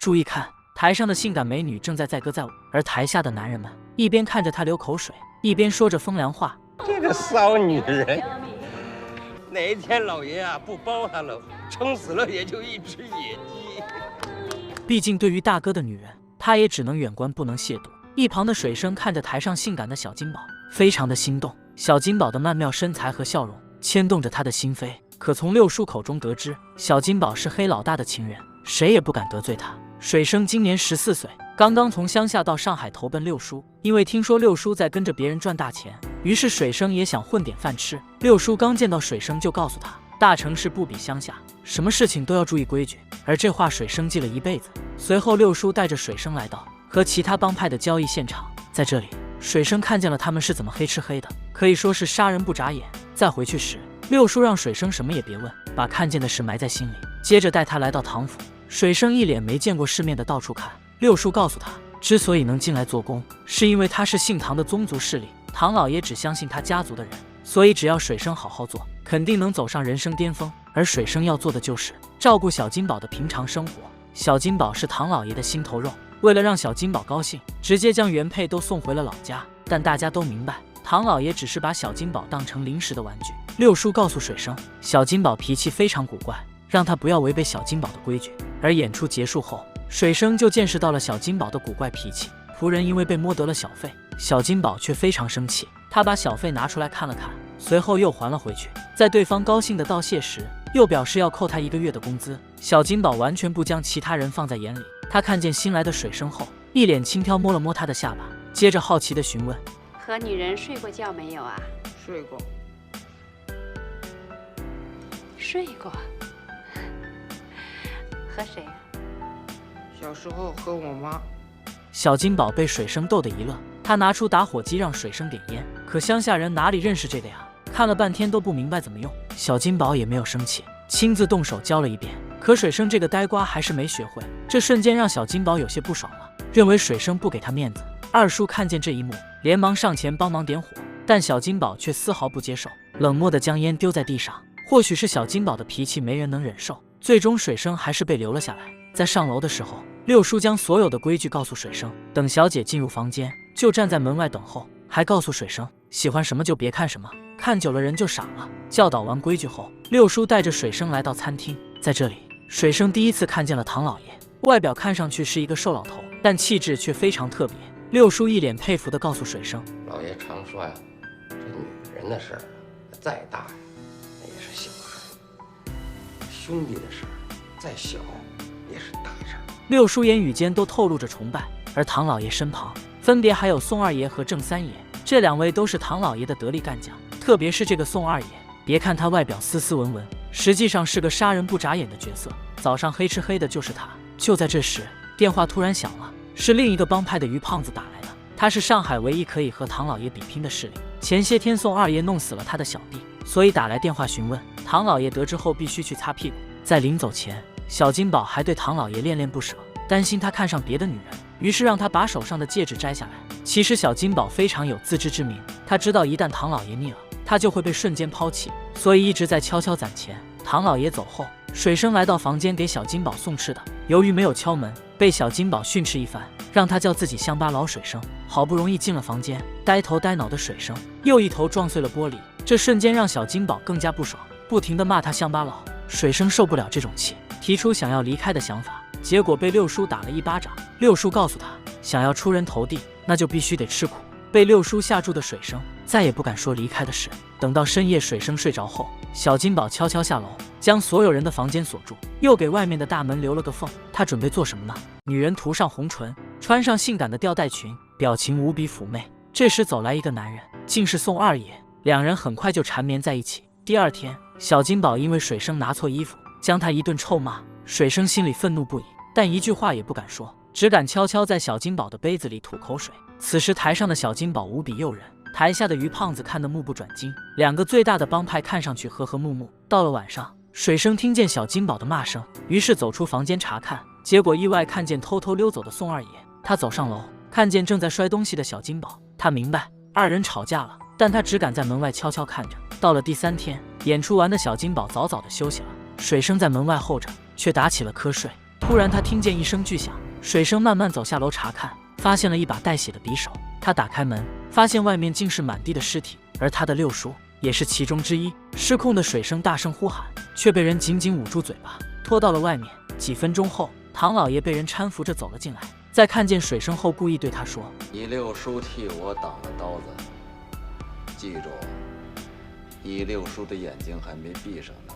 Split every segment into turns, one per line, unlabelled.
注意看，台上的性感美女正在载歌载舞，而台下的男人们一边看着她流口水，一边说着风凉话。
这个骚女人，哪一天老爷啊不包她了，撑死了也就一只野鸡。
毕竟对于大哥的女人，他也只能远观不能亵渎。一旁的水生看着台上性感的小金宝，非常的心动。小金宝的曼妙身材和笑容牵动着他的心扉。可从六叔口中得知，小金宝是黑老大的情人，谁也不敢得罪他。水生今年14岁，刚刚从乡下到上海投奔六叔，因为听说六叔在跟着别人赚大钱，于是水生也想混点饭吃。六叔刚见到水生就告诉他，大城市不比乡下，什么事情都要注意规矩。而这话水生记了一辈子。随后六叔带着水生来到和其他帮派的交易现场，在这里水生看见了他们是怎么黑吃黑的，可以说是杀人不眨眼。再回去时，六叔让水生什么也别问，把看见的事埋在心里，接着带他来到唐府。水生一脸没见过世面的到处看。六叔告诉他，之所以能进来做工，是因为他是姓唐的宗族势力，唐老爷只相信他家族的人，所以只要水生好好做，肯定能走上人生巅峰。而水生要做的就是照顾小金宝的平常生活。小金宝是唐老爷的心头肉，为了让小金宝高兴，直接将原配都送回了老家。但大家都明白，唐老爷只是把小金宝当成临时的玩具。六叔告诉水生，小金宝脾气非常古怪，让他不要违背小金宝的规矩。而演出结束后，水生就见识到了小金宝的古怪脾气。仆人因为被摸得了小费，小金宝却非常生气，他把小费拿出来看了看，随后又还了回去。在对方高兴的道谢时，又表示要扣他1个月的工资。小金宝完全不将其他人放在眼里，他看见新来的水生后，一脸轻佻摸了摸他的下巴，接着好奇地询问：
和女人睡过觉没有啊？
睡过。
睡过。和谁啊？
小时候和我妈。
小金宝被水生逗得一乐，他拿出打火机让水生点烟，可乡下人哪里认识这个呀？看了半天都不明白怎么用。小金宝也没有生气，亲自动手教了一遍，可水生这个呆瓜还是没学会。这瞬间让小金宝有些不爽了，认为水生不给他面子。二叔看见这一幕，连忙上前帮忙点火，但小金宝却丝毫不接受，冷漠地将烟丢在地上。或许是小金宝的脾气没人能忍受，最终水生还是被留了下来。在上楼的时候，六叔将所有的规矩告诉水生，等小姐进入房间就站在门外等候，还告诉水生喜欢什么就别看什么，看久了人就傻了。教导完规矩后，六叔带着水生来到餐厅，在这里水生第一次看见了唐老爷，外表看上去是一个瘦老头，但气质却非常特别。六叔一脸佩服地告诉水生，
老爷常说呀，这女人的事儿再大呀，那也是小事；兄弟的事儿再小也是大事。
六叔言语间都透露着崇拜，而唐老爷身旁分别还有宋二爷和郑三爷，这2位都是唐老爷的得力干将。特别是这个宋二爷，别看他外表斯斯文文，实际上是个杀人不眨眼的角色，早上黑吃黑的就是他。就在这时，电话突然响了，是另一个帮派的于胖子打来的。他是上海唯一可以和唐老爷比拼的势力，前些天宋二爷弄死了他的小弟，所以打来电话询问。唐老爷得知后必须去擦屁股。在临走前，小金宝还对唐老爷恋恋不舍，担心他看上别的女人，于是让他把手上的戒指摘下来。其实小金宝非常有自知之明，他知道一旦唐老爷腻了，他就会被瞬间抛弃，所以一直在悄悄攒钱。唐老爷走后，水生来到房间给小金宝送吃的，由于没有敲门，被小金宝训斥一番，让他叫自己乡巴佬水生。好不容易进了房间，呆头呆脑的水生又一头撞碎了玻璃，这瞬间让小金宝更加不爽，不停地骂他乡巴佬。水生受不了这种气，提出想要离开的想法，结果被六叔打了一巴掌。六叔告诉他，想要出人头地，那就必须得吃苦。被六叔吓住的水生再也不敢说离开的事。等到深夜水生睡着后，小金宝悄悄下楼，将所有人的房间锁住，又给外面的大门留了个缝。他准备做什么呢？女人涂上红唇，穿上性感的吊带裙，表情无比妩媚。这时走来一个男人，竟是宋二爷，两人很快就缠绵在一起。第二天，小金宝因为水生拿错衣服，将他一顿臭骂。水生心里愤怒不已，但一句话也不敢说，只敢悄悄在小金宝的杯子里吐口水。此时台上的小金宝无比诱人，台下的于胖子看得目不转睛。2个最大的帮派看上去和和睦睦。到了晚上，水生听见小金宝的骂声，于是走出房间查看，结果意外看见偷偷溜走的宋二爷。他走上楼，看见正在摔东西的小金宝，他明白2人吵架了，但他只敢在门外悄悄看着。到了第3天，演出完的小金宝早早的休息了，水生在门外候着，却打起了瞌睡。突然他听见一声巨响，水生慢慢走下楼查看，发现了一把带血的匕首。他打开门，发现外面竟是满地的尸体，而他的六叔也是其中之一。失控的水生大声呼喊，却被人紧紧捂住嘴巴，拖到了外面。几分钟后，唐老爷被人搀扶着走了进来，在看见水生后，故意对他说：“
你六叔替我挡了刀子，记住，你六叔的眼睛还没闭上呢。”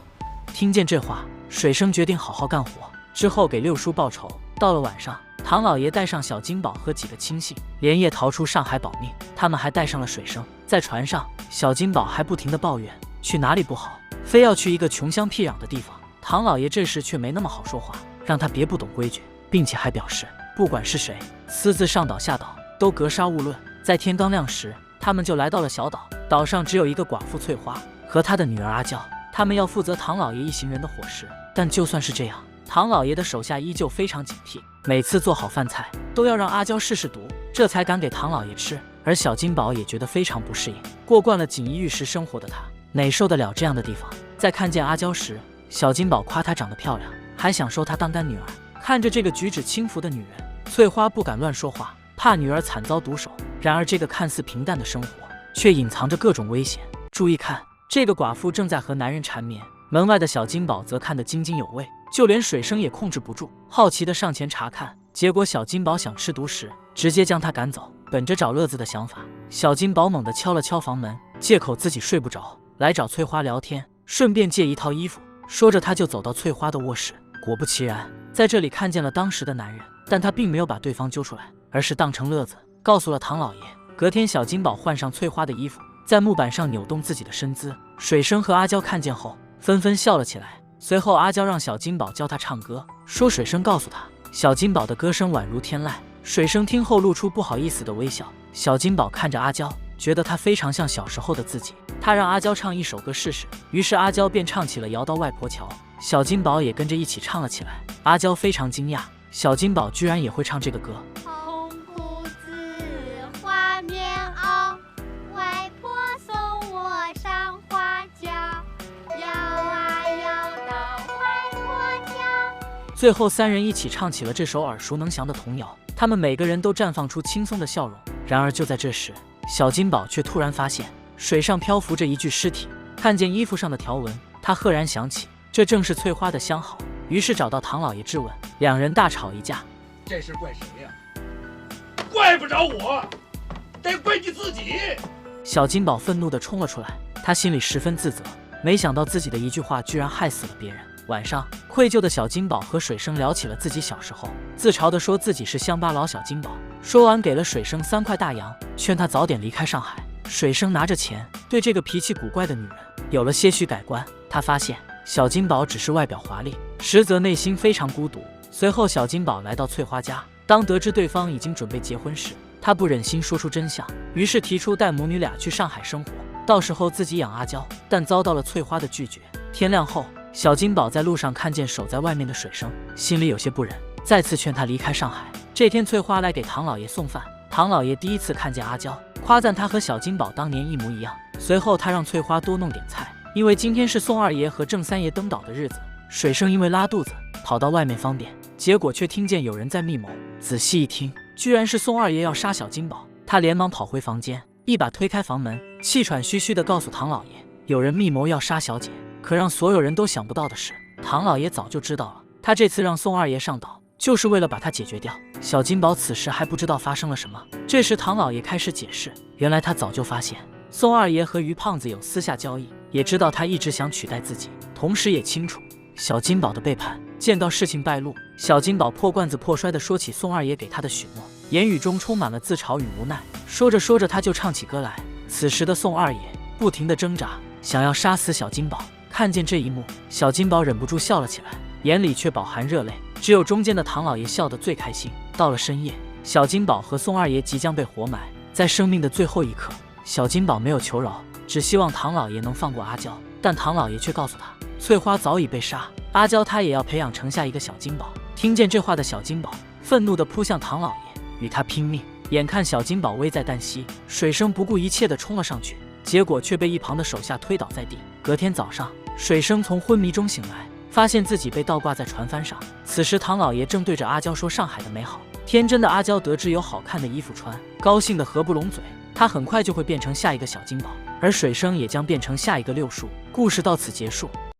听见这话，水生决定好好干活，之后给六叔报仇。到了晚上，唐老爷带上小金宝和几个亲信，连夜逃出上海保命。他们还带上了水生。在船上，小金宝还不停地抱怨去哪里不好，非要去一个穷乡僻壤的地方。唐老爷这时却没那么好说话，让他别不懂规矩，并且还表示不管是谁私自上岛下岛，都格杀勿论。在天刚亮时，他们就来到了小岛。岛上只有一个寡妇翠花和她的女儿阿娇，他们要负责唐老爷一行人的伙食。但就算是这样，唐老爷的手下依旧非常警惕，每次做好饭菜都要让阿娇试试毒，这才敢给唐老爷吃。而小金宝也觉得非常不适应，过惯了锦衣玉食生活的他，哪受得了这样的地方？在看见阿娇时，小金宝夸她长得漂亮，还想收她当干女儿。看着这个举止轻浮的女人，翠花不敢乱说话，怕女儿惨遭毒手。然而这个看似平淡的生活，却隐藏着各种危险。注意看，这个寡妇正在和男人缠绵，门外的小金宝则看得津津有味，就连水生也控制不住，好奇地上前查看。结果小金宝想吃独食，直接将他赶走。本着找乐子的想法，小金宝猛地敲了敲房门，借口自己睡不着，来找翠花聊天，顺便借一套衣服。说着他就走到翠花的卧室，果不其然，在这里看见了当时的男人，但他并没有把对方揪出来，而是当成乐子告诉了唐老爷。隔天，小金宝换上翠花的衣服，在木板上扭动自己的身姿。水生和阿娇看见后纷纷笑了起来。随后阿娇让小金宝教她唱歌，说水生告诉她小金宝的歌声宛如天籁。水生听后露出不好意思的微笑。小金宝看着阿娇，觉得她非常像小时候的自己，他让阿娇唱一首歌试试，于是阿娇便唱起了《摇到外婆桥》，小金宝也跟着一起唱了起来。阿娇非常惊讶，小金宝居然也会唱这个歌。
红裤子花棉袄，外婆送我上花轿，摇啊摇到外婆桥。
最后三人一起唱起了这首耳熟能详的童谣，他们每个人都绽放出轻松的笑容。然而就在这时，小金宝却突然发现水上漂浮着一具尸体，看见衣服上的条纹，他赫然想起这正是翠花的相好，于是找到唐老爷质问，两人大吵一架。
这事怪谁呀？怪不着我，得怪你自己。
小金宝愤怒地冲了出来，他心里十分自责，没想到自己的一句话居然害死了别人。晚上，愧疚的小金宝和水生聊起了自己小时候，自嘲地说自己是乡巴佬小金宝。说完给了水生3块大洋，劝他早点离开上海。水生拿着钱，对这个脾气古怪的女人有了些许改观。他发现小金宝只是外表华丽，实则内心非常孤独。随后小金宝来到翠花家，当得知对方已经准备结婚时，他不忍心说出真相，于是提出带母女俩去上海生活，到时候自己养阿娇，但遭到了翠花的拒绝。天亮后，小金宝在路上看见守在外面的水生，心里有些不忍，再次劝他离开上海。这天翠花来给唐老爷送饭，唐老爷第一次看见阿娇，夸赞她和小金宝当年一模一样。随后他让翠花多弄点菜，因为今天是宋二爷和郑三爷登岛的日子。水生因为拉肚子跑到外面方便，结果却听见有人在密谋，仔细一听，居然是宋二爷要杀小金宝。他连忙跑回房间，一把推开房门，气喘吁吁地告诉唐老爷，有人密谋要杀小姐。可让所有人都想不到的是，唐老爷早就知道了，他这次让宋二爷上岛就是为了把他解决掉。小金宝此时还不知道发生了什么。这时唐老爷开始解释，原来他早就发现宋二爷和于胖子有私下交易，也知道他一直想取代自己，同时也清楚小金宝的背叛。见到事情败露，小金宝破罐子破摔地说起宋二爷给他的许诺，言语中充满了自嘲与无奈。说着说着他就唱起歌来。此时的宋二爷不停地挣扎，想要杀死小金宝。看见这一幕，小金宝忍不住笑了起来，眼里却饱含热泪。只有中间的唐老爷笑得最开心。到了深夜，小金宝和宋二爷即将被活埋，在生命的最后一刻，小金宝没有求饶，只希望唐老爷能放过阿娇。但唐老爷却告诉他，翠花早已被杀，阿娇他也要培养成下一个小金宝。听见这话的小金宝愤怒地扑向唐老爷，与他拼命。眼看小金宝危在旦夕，水生不顾一切地冲了上去，结果却被一旁的手下推倒在地。隔天早上，水生从昏迷中醒来，发现自己被倒挂在船帆上。此时唐老爷正对着阿娇说上海的美好。天真的阿娇得知有好看的衣服穿，高兴得合不拢嘴。她很快就会变成下一个小金宝，而水生也将变成下一个六叔。故事到此结束。